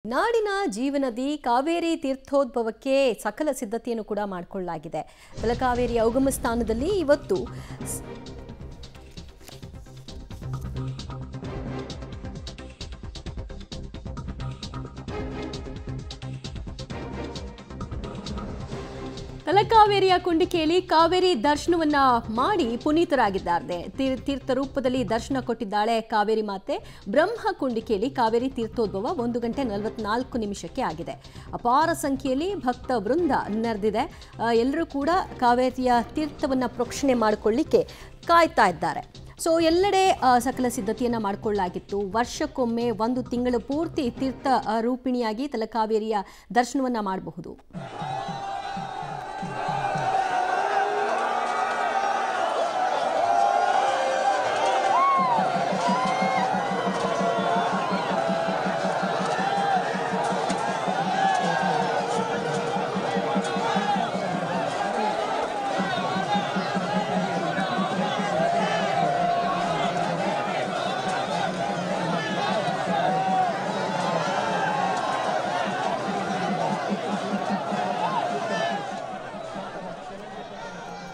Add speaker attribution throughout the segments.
Speaker 1: ನಾಡಿನ ಜೀವನದಿ ಕಾವೇರಿ ತೀರ್ಥೋದ್ಭವಕ್ಕೆ ಸಕಲ ಸಿದ್ಧತೆಯನ್ನು ಕೂಡ ಮಾಡಿಕೊಳ್ಳಲಾಗಿದೆ. ತಲಕಾವೇರಿಯ ಉಗಮ ಸ್ಥಾನದಲ್ಲಿ ಇವತ್ತು ತಲಕಾವೇರಿಯ ಕುಂಡಿಕೆಯಲ್ಲಿ ಕಾವೇರಿ ದರ್ಶನವನ್ನ ಮಾಡಿ ಪುನೀತರಾಗಿದ್ದಾರೆ. ತೀರ್ಥ ರೂಪದಲ್ಲಿ ದರ್ಶನ ಕೊಟ್ಟಿದ್ದಾಳೆ ಕಾವೇರಿ ಮಾತೆ. ಬ್ರಹ್ಮ ಕುಂಡಿಕೆಯಲ್ಲಿ ಕಾವೇರಿ ತೀರ್ಥೋದ್ಭವ 1:44 ಆಗಿದೆ. ಅಪಾರ ಸಂಖ್ಯೆಯಲ್ಲಿ ಭಕ್ತ ವೃಂದ ನೆರೆದಿದೆ. ಎಲ್ಲರೂ ಕೂಡ ಕಾವೇರಿಯ ತೀರ್ಥವನ್ನ ಪ್ರೋಕ್ಷಣೆ ಮಾಡಿಕೊಳ್ಳಿಕ್ಕೆ ಕಾಯ್ತಾ ಇದ್ದಾರೆ. ಸೊ ಎಲ್ಲೆಡೆ ಸಕಲ ಸಿದ್ಧತೆಯನ್ನು ಮಾಡಿಕೊಳ್ಳಲಾಗಿತ್ತು. ವರ್ಷಕ್ಕೊಮ್ಮೆ 1 ತಿಂಗಳು ಪೂರ್ತಿ ತೀರ್ಥ ರೂಪಿಣಿಯಾಗಿ ತಲಕಾವೇರಿಯ ದರ್ಶನವನ್ನ ಮಾಡಬಹುದು.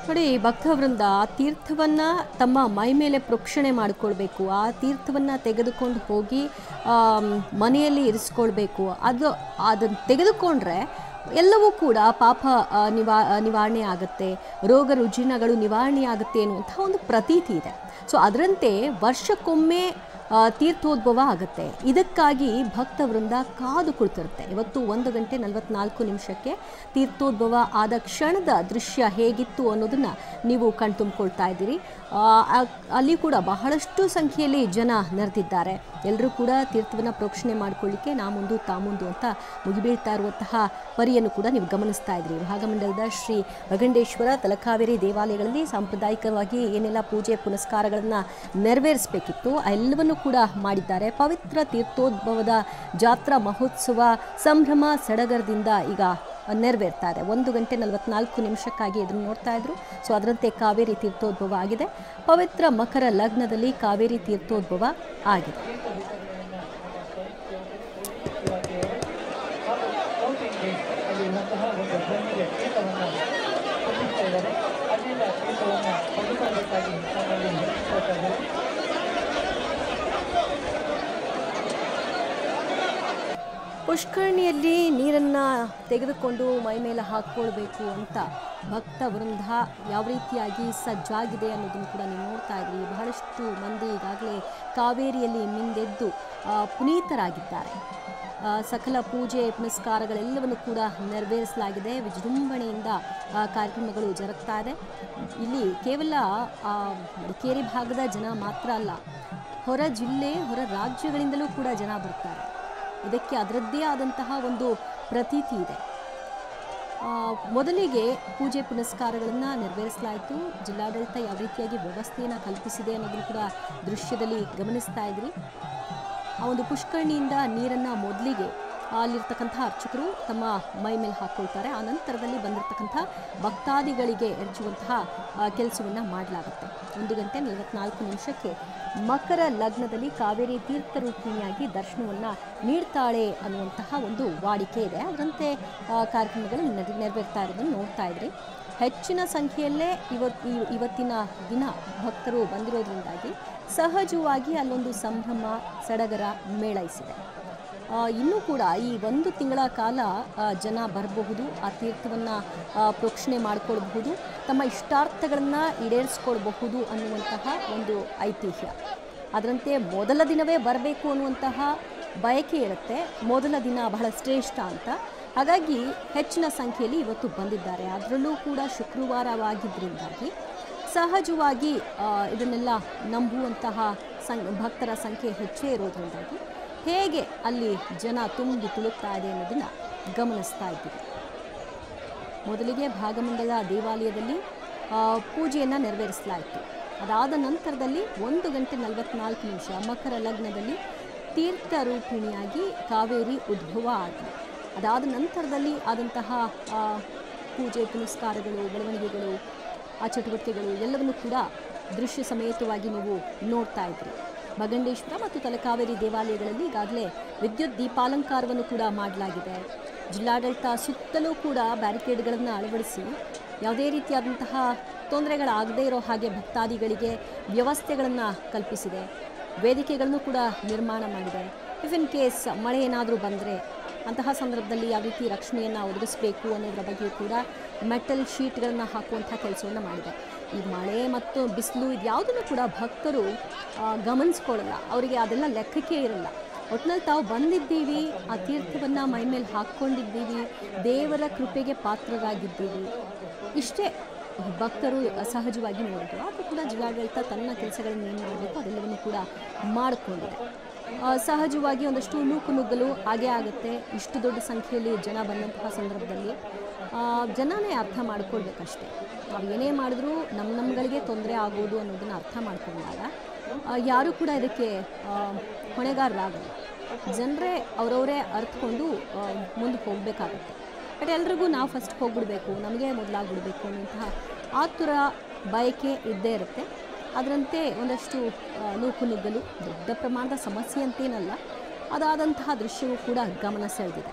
Speaker 1: ನೋಡಿ, ಭಕ್ತವೃಂದ ತೀರ್ಥವನ್ನ ತಮ್ಮ ಮೈ ಮೇಲೆ ಪ್ರೋಕ್ಷಣೆ ಮಾಡಿಕೊಳ್ಬೇಕು. ಆ ತೀರ್ಥವನ್ನ ತೆಗೆದುಕೊಂಡು ಹೋಗಿ ಮನೆಯಲ್ಲಿ ಇರಿಸ್ಕೊಳ್ಬೇಕು. ಅದನ್ನು ತೆಗೆದುಕೊಂಡ್ರೆ ಎಲ್ಲವೂ ಕೂಡ ಪಾಪ ನಿವಾರಣೆ ಆಗುತ್ತೆ, ರೋಗ ರುಜಿನಗಳು ನಿವಾರಣೆ ಆಗುತ್ತೆ ಅನ್ನುವಂಥ ಒಂದು ಪ್ರತೀತಿ ಇದೆ. ಸೊ ಅದರಂತೆ ವರ್ಷಕ್ಕೊಮ್ಮೆ ತೀರ್ಥೋದ್ಭವ ಆಗುತ್ತೆ. ಇದಕ್ಕಾಗಿ ಭಕ್ತವೃಂದ ಕಾದು ಕುಳಿತಿರುತ್ತೆ. ಇವತ್ತು 1:44 ತೀರ್ಥೋದ್ಭವ ಆದ ಕ್ಷಣದ ದೃಶ್ಯ ಹೇಗಿತ್ತು ಅನ್ನೋದನ್ನು ನೀವು ಕಣ್ತುಂಬಿಕೊಳ್ತಾ ಇದ್ದೀರಿ. ಅಲ್ಲಿ ಕೂಡ ಬಹಳಷ್ಟು ಸಂಖ್ಯೆಯಲ್ಲಿ ಜನ ನೆರೆದಿದ್ದಾರೆ. ಎಲ್ಲರೂ ಕೂಡ ತೀರ್ಥವನ್ನು ಪ್ರೋಕ್ಷಣೆ ಮಾಡಿಕೊಳ್ಳಿಕ್ಕೆ ನಾ ಮುಂದು ತಾ ಮುಂದು ಅಂತ ಮುಗಿಬೀಳ್ತಾ ಇರುವಂತಹ ಪರಿಯನ್ನು ಕೂಡ ನೀವು ಗಮನಿಸ್ತಾ ಇದ್ದೀರಿ. ಭಾಗಮಂಡಲದ ಶ್ರೀ ಭಗಂಡೇಶ್ವರ ತಲಕಾವೇರಿ ದೇವಾಲಯಗಳಲ್ಲಿ ಸಾಂಪ್ರದಾಯಿಕವಾಗಿ ಏನೆಲ್ಲ ಪೂಜೆ ಪುನಸ್ಕಾರಗಳನ್ನು ನೆರವೇರಿಸಬೇಕಿತ್ತು ಎಲ್ಲವನ್ನು ಕೂಡ ಮಾಡಿದ್ದಾರೆ. ಪವಿತ್ರ ತೀರ್ಥೋದ್ಭವದ ಜಾತ್ರಾ ಮಹೋತ್ಸವ ಸಂಭ್ರಮ ಸಡಗರದಿಂದ ಈಗ ನೆರವೇರ್ತಾ ಇದೆ. 1:44 ಇದನ್ನು ನೋಡ್ತಾ ಇದ್ರು. ಸೊ ಅದರಂತೆ ಕಾವೇರಿ ತೀರ್ಥೋದ್ಭವ ಆಗಿದೆ. ಪವಿತ್ರ ಮಕರ ಲಗ್ನದಲ್ಲಿ ಕಾವೇರಿ ತೀರ್ಥೋದ್ಭವ ಆಗಿದೆ. ಪುಷ್ಕರಣಿಯಲ್ಲಿ ನೀರನ್ನು ತೆಗೆದುಕೊಂಡು ಮೈ ಮೇಲೆ ಹಾಕ್ಕೊಳ್ಬೇಕು ಅಂತ ಭಕ್ತ ವೃಂದ ಯಾವ ರೀತಿಯಾಗಿ ಸಜ್ಜಾಗಿದೆ ಅನ್ನೋದನ್ನು ಕೂಡ ನೀವು ನೋಡ್ತಾ ಇದ್ರಿ. ಬಹಳಷ್ಟು ಮಂದಿ ಈಗಾಗಲೇ ಕಾವೇರಿಯಲ್ಲಿ ಮಿಂದೆದ್ದು ಪುನೀತರಾಗಿದ್ದಾರೆ. ಸಕಲ ಪೂಜೆ ಪುನಸ್ಕಾರಗಳೆಲ್ಲವನ್ನು ಕೂಡ ನೆರವೇರಿಸಲಾಗಿದೆ. ವಿಜೃಂಭಣೆಯಿಂದ ಕಾರ್ಯಕ್ರಮಗಳು ಜರುಗ್ತಾ ಇದೆ. ಇಲ್ಲಿ ಕೇವಲ ಮಡಿಕೇರಿ ಭಾಗದ ಜನ ಮಾತ್ರ ಅಲ್ಲ, ಹೊರ ಜಿಲ್ಲೆ ಹೊರ ರಾಜ್ಯಗಳಿಂದಲೂ ಕೂಡ ಜನ ಬರ್ತಾರೆ. ಇದಕ್ಕೆ ಅದರದ್ದೇ ಆದಂತಹ ಒಂದು ಪ್ರತೀತಿ ಇದೆ. ಮೊದಲಿಗೆ ಪೂಜೆ ಪುನಸ್ಕಾರಗಳನ್ನು ನೆರವೇರಿಸಲಾಯಿತು. ಜಿಲ್ಲಾಡಳಿತ ಯಾವ ರೀತಿಯಾಗಿ ವ್ಯವಸ್ಥೆಯನ್ನು ಕಲ್ಪಿಸಿದೆ ಅನ್ನೋದನ್ನು ಕೂಡ ದೃಶ್ಯದಲ್ಲಿ ಗಮನಿಸ್ತಾ ಇದ್ರಿ. ಆ ಒಂದು ಪುಷ್ಕರಣಿಯಿಂದ ನೀರನ್ನು ಮೊದಲಿಗೆ ಅಲ್ಲಿರ್ತಕ್ಕಂಥ ಅರ್ಚಕರು ತಮ್ಮ ಮೈ ಮೇಲೆ ಹಾಕ್ಕೊಳ್ತಾರೆ. ಆ ನಂತರದಲ್ಲಿ ಬಂದಿರತಕ್ಕಂಥ ಭಕ್ತಾದಿಗಳಿಗೆ ಎರಚುವಂತಹ ಕೆಲಸವನ್ನು ಮಾಡಲಾಗುತ್ತೆ. 1:44 ಮಕರ ಲಗ್ನದಲ್ಲಿ ಕಾವೇರಿ ತೀರ್ಥರೂಪಿಣಿಯಾಗಿ ದರ್ಶನವನ್ನು ನೀಡ್ತಾಳೆ ಅನ್ನುವಂತಹ ಒಂದು ವಾಡಿಕೆ ಇದೆ. ಅದರಂತೆ ಕಾರ್ಯಕ್ರಮಗಳು ನೆರವೇರ್ತಾ ಇರೋದನ್ನು ನೋಡ್ತಾ ಇದ್ರಿ. ಹೆಚ್ಚಿನ ಸಂಖ್ಯೆಯಲ್ಲೇ ಇವತ್ತಿನ ದಿನ ಭಕ್ತರು ಬಂದಿರೋದ್ರಿಂದಾಗಿ ಸಹಜವಾಗಿ ಅಲ್ಲೊಂದು ಸಂಭ್ರಮ ಸಡಗರ ಮೇಳೈಸಿದೆ. ಇನ್ನೂ ಕೂಡ ಈ 1 ತಿಂಗಳ ಕಾಲ ಜನ ಬರಬಹುದು, ಆ ತೀರ್ಥವನ್ನು ಪ್ರೋಕ್ಷಣೆ ಮಾಡಿಕೊಳ್ಬಹುದು, ತಮ್ಮ ಇಷ್ಟಾರ್ಥಗಳನ್ನು ಈಡೇರಿಸ್ಕೊಳ್ಬಹುದು ಅನ್ನುವಂತಹ ಒಂದು ಐತಿಹ್ಯ. ಅದರಂತೆ ಮೊದಲ ದಿನವೇ ಬರಬೇಕು ಅನ್ನುವಂತಹ ಬಯಕೆ ಇರುತ್ತೆ. ಮೊದಲ ದಿನ ಬಹಳ ಶ್ರೇಷ್ಠ ಅಂತ. ಹಾಗಾಗಿ ಹೆಚ್ಚಿನ ಸಂಖ್ಯೆಯಲ್ಲಿ ಇವತ್ತು ಬಂದಿದ್ದಾರೆ. ಅದರಲ್ಲೂ ಕೂಡ ಶುಕ್ರವಾರವಾಗಿದ್ದರಿಂದಾಗಿ ಸಹಜವಾಗಿ ಇದನ್ನೆಲ್ಲ ನಂಬುವಂತಹ ಭಕ್ತರ ಸಂಖ್ಯೆ ಹೆಚ್ಚೇ ಇರೋದ್ರಿಂದಾಗಿ ಹೇಗೆ ಅಲ್ಲಿ ಜನ ತುಂಬಿ ತುಳುಕ್ತಾ ಇದೆ ಅನ್ನೋದನ್ನು ಗಮನಿಸ್ತಾ ಇದ್ದೀವಿ. ಮೊದಲಿಗೆ ಭಾಗಮಂಡಲ ದೇವಾಲಯದಲ್ಲಿ ಪೂಜೆಯನ್ನು ನೆರವೇರಿಸಲಾಯಿತು. ಅದಾದ ನಂತರದಲ್ಲಿ 1:44 ಮಕರ ಲಗ್ನದಲ್ಲಿ ತೀರ್ಥ ರೂಪಿಣಿಯಾಗಿ ಕಾವೇರಿ ಉದ್ಭವ ಆಗಿ ಅದಾದ ನಂತರದಲ್ಲಿ ಆದಂತಹ ಪೂಜೆ ಪುನಸ್ಕಾರಗಳು, ಬೆಳವಣಿಗೆಗಳು, ಆ ಚಟುವಟಿಕೆಗಳು ಎಲ್ಲವನ್ನು ಕೂಡ ದೃಶ್ಯ ಸಮೇತವಾಗಿ ನೀವು ನೋಡ್ತಾ ಇದ್ರಿ. ಭಗಂಡೇಶ್ವರ ಮತ್ತು ತಲಕಾವೇರಿ ದೇವಾಲಯಗಳಲ್ಲಿ ಈಗಾಗಲೇ ವಿದ್ಯುತ್ ದೀಪಾಲಂಕಾರವನ್ನು ಕೂಡ ಮಾಡಲಾಗಿದೆ. ಜಿಲ್ಲಾಡಳಿತ ಸುತ್ತಲೂ ಕೂಡ ಬ್ಯಾರಿಕೇಡ್ಗಳನ್ನು ಅಳವಡಿಸಿ ಯಾವುದೇ ರೀತಿಯಾದಂತಹ ತೊಂದರೆಗಳಾಗದೇ ಇರೋ ಹಾಗೆ ಭಕ್ತಾದಿಗಳಿಗೆ ವ್ಯವಸ್ಥೆಗಳನ್ನು ಕಲ್ಪಿಸಿದೆ. ವೇದಿಕೆಗಳನ್ನು ಕೂಡ ನಿರ್ಮಾಣ ಮಾಡಿದೆ. ಇಫ್ ಇನ್ ಕೇಸ್ ಮಳೆ ಏನಾದರೂ ಬಂದರೆ ಅಂತಹ ಸಂದರ್ಭದಲ್ಲಿ ಯಾವ ರೀತಿ ರಕ್ಷಣೆಯನ್ನು ಒದಗಿಸಬೇಕು ಅನ್ನೋದರ ಬಗ್ಗೆ ಕೂಡ ಮೆಟಲ್ ಶೀಟ್ಗಳನ್ನು ಹಾಕುವಂಥ ಕೆಲಸವನ್ನು ಮಾಡಿದೆ. ಈ ಮಳೆ ಮತ್ತು ಬಿಸಿಲು ಇದ್ಯಾವುದನ್ನು ಕೂಡ ಭಕ್ತರು ಗಮನಿಸ್ಕೊಳ್ಳಲ್ಲ, ಅವರಿಗೆ ಅದೆಲ್ಲ ಲೆಕ್ಕಕ್ಕೆ ಇರಲ್ಲ. ಒಟ್ಟಿನಲ್ಲಿ ತಾವು ಬಂದಿದ್ದೀವಿ, ಆ ತೀರ್ಥವನ್ನು ಮೈಮೇಲೆ ಹಾಕ್ಕೊಂಡಿದ್ದೀವಿ, ದೇವರ ಕೃಪೆಗೆ ಪಾತ್ರರಾಗಿದ್ದೀವಿ, ಇಷ್ಟೇ ಭಕ್ತರು ಸಹಜವಾಗಿ ನೋಡಿದ್ರು. ಅದು ಕೂಡ ಜಿಲ್ಲಾಡಳಿತ ತನ್ನ ಕೆಲಸಗಳನ್ನು ಏನು ಮಾಡಬೇಕು ಅದೆಲ್ಲವನ್ನು ಕೂಡ ಮಾಡಿಕೊಂಡಿದೆ. ಸಹಜವಾಗಿ ಒಂದಷ್ಟು ನೂಕುನುಗ್ಗಲು ಹಾಗೇ ಆಗುತ್ತೆ. ಇಷ್ಟು ದೊಡ್ಡ ಸಂಖ್ಯೆಯಲ್ಲಿ ಜನ ಬಂದಂತಹ ಸಂದರ್ಭದಲ್ಲಿ ಜನನೇ ಅರ್ಥ ಮಾಡ್ಕೊಳ್ಬೇಕಷ್ಟೇ. ನಾವು ಏನೇ ಮಾಡಿದ್ರೂ ನಮ್ಮಗಳಿಗೆ ತೊಂದರೆ ಆಗೋದು ಅನ್ನೋದನ್ನು ಅರ್ಥ ಮಾಡ್ಕೊಂಡಾಗ ಯಾರೂ ಕೂಡ ಇದಕ್ಕೆ ಹೊಣೆಗಾರರಾಗಲ್ಲ. ಜನರೇ ಅವರವರೇ ಅರ್ಥಕೊಂಡು ಮುಂದೆ ಹೋಗಬೇಕಾಗತ್ತೆ. ಬಟ್ ಎಲ್ರಿಗೂ ನಾವು ಫಸ್ಟ್ ಹೋಗ್ಬಿಡ್ಬೇಕು, ನಮಗೆ ಮೊದಲಾಗ್ಬಿಡ್ಬೇಕು ಅನ್ನುವಂತಹ ಆತುರ ಬಯಕೆ ಇದ್ದೇ ಇರುತ್ತೆ. ಅದರಂತೆ ಒಂದಷ್ಟು ನೂಕುನುಗ್ಗಲು ದೊಡ್ಡ ಪ್ರಮಾಣದ ಸಮಸ್ಯೆ ಅಂತೇನಲ್ಲ, ಅದಾದಂತಹ ದೃಶ್ಯವೂ ಕೂಡ ಗಮನ ಸೆಳೆದಿದೆ.